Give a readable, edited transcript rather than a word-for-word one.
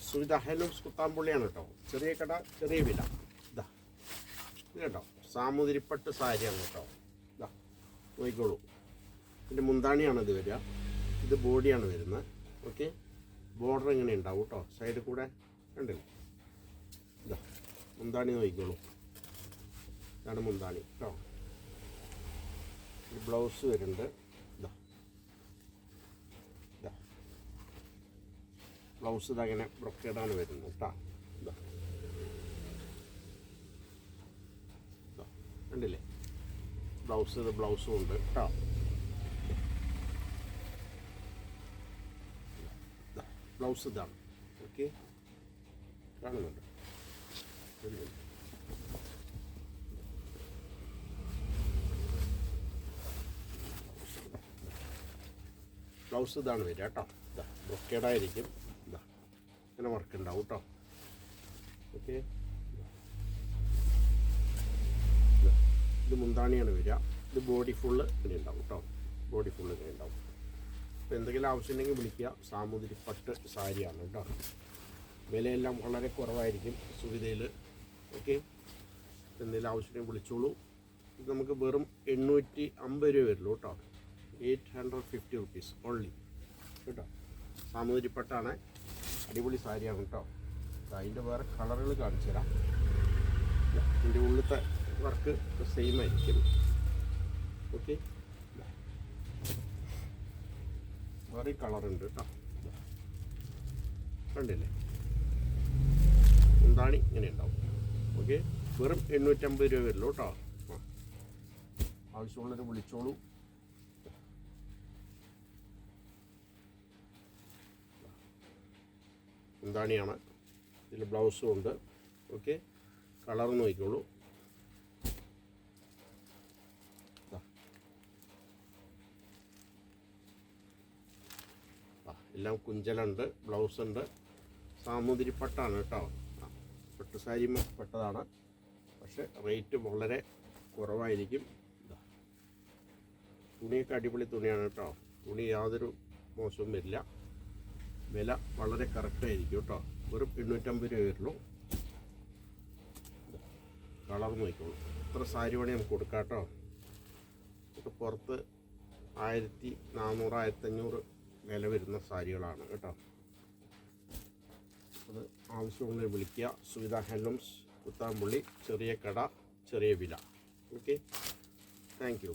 Suvidha handlooms കുത്താമ്പുള്ളിയാണ് കേട്ടോ. ചെറിയ കട, ചെറിയ വില. ഇതാ ഇത് കേട്ടോ, സാമൂതിരിപ്പട്ട് സാരിയാണ് കേട്ടോ. ഇതാ നോക്കിക്കോളൂ. ഇതിൻ്റെ മുന്താണിയാണ് ഇത് വരിക. ഇത് ബോഡിയാണ് വരുന്നത്. ഓക്കെ, ബോർഡർ ഇങ്ങനെ ഉണ്ടാവും കേട്ടോ, സൈഡിൽ കൂടെ കണ്ടില്ല. ഇതാ മുന്താണി നോക്കിക്കോളൂ. ഇതാണ് മുന്താണി കേട്ടോ. ഒരു ബ്ലൗസ് വരുന്നുണ്ട്. ഇതാ ഇതാ ബ്ലൗസ് ഇതങ്ങനെ ബ്രൊക്കേഡാണ് വരുന്നത് കേട്ടോ. ഇതാ ഇതാ കണ്ടില്ലേ, ബ്ലൗസ് ഇത് ബ്ലൗസും ഉണ്ട് കേട്ടോ. ബ്ലൗസ് ഇതാണ്. ഓക്കെ, കാണുന്നുണ്ട്. ബ്ലൗസ് ഇതാണ് വരിക കേട്ടോ. ഇതാ ബ്രൊക്കേഡായിരിക്കും. ഇതാ ഇങ്ങനെ വർക്ക് ഉണ്ടാവും കേട്ടോ. ഓക്കെ, ഇത് മുന്താണിയാണ് വരിക. ഇത് ബോഡി ഫുള്ള് ഇങ്ങനെ ഉണ്ടാവും കേട്ടോ. ബോഡി ഫുള്ള് ഇങ്ങനെ ഉണ്ടാവും. അപ്പോൾ എന്തെങ്കിലും ആവശ്യമുണ്ടെങ്കിൽ വിളിക്കുക. സാമൂതിരിപ്പട്ട് സാരിയാണ് കേട്ടോ. വിലയെല്ലാം വളരെ കുറവായിരിക്കും സുവിധയിൽ. ഓക്കെ, എന്തെങ്കിലും ആവശ്യമുണ്ടെങ്കിൽ വിളിച്ചോളൂ. ഇത് നമുക്ക് വെറും 850 രൂപ വരുള്ളൂ കേട്ടോ. 850 റുപ്പീസ് ഓൺലി കേട്ടോ. സാമൂതിരിപ്പട്ടാണ്, അടിപൊളി സാരിയാണ് കേട്ടോ. അതിൻ്റെ വേറെ കളറുകൾ കാണിച്ചു തരാം. ഇതിൻ്റെ ഉള്ളിലത്തെ വർക്ക് സെയിം ആയിരിക്കും. ഓക്കെ, വേറെ കളറുണ്ട് കേട്ടോ. കണ്ടില്ലേ, മുന്താണി ഇങ്ങനെ ഉണ്ടാവും. ഓക്കെ, വെറും 850 രൂപ വരുള്ളൂ കേട്ടോ. ആവശ്യമുള്ളവർ വിളിച്ചോളൂ. മുന്താണിയാണ്, ഇതിൽ ബ്ലൗസും ഉണ്ട്. ഓക്കെ, കളർ നോക്കിക്കോളൂ. എല്ലാം കുഞ്ചലുണ്ട്, ബ്ലൗസ് ഉണ്ട്. സാമൂതിരിപ്പട്ടാണ് കേട്ടോ. പട്ട് സാരി പെട്ടതാണ്, പക്ഷെ റേറ്റ് വളരെ കുറവായിരിക്കും. തുണിയൊക്കെ അടിപൊളി തുണിയാണ് കേട്ടോ. തുണി യാതൊരു മോശവും വരില്ല. വില വളരെ കറക്റ്റായിരിക്കും കേട്ടോ. വെറും 850 രൂപ വരുള്ളൂ. കളർ നോക്കിക്കോളൂ. ഇത്ര സാരി വേണേൽ നമുക്ക് കൊടുക്കാം കേട്ടോ. ഇതൊക്കെ പുറത്ത് 1400 1500 വില വരുന്ന സാരികളാണ് കേട്ടോ. അത് ആവശ്യമുള്ളവർ വിളിക്കുക. സുവിധ ഹാൻഡ്ലൂംസ് കുത്താമ്പുള്ളി, ചെറിയ കട, ചെറിയ വില. Okay, thank you.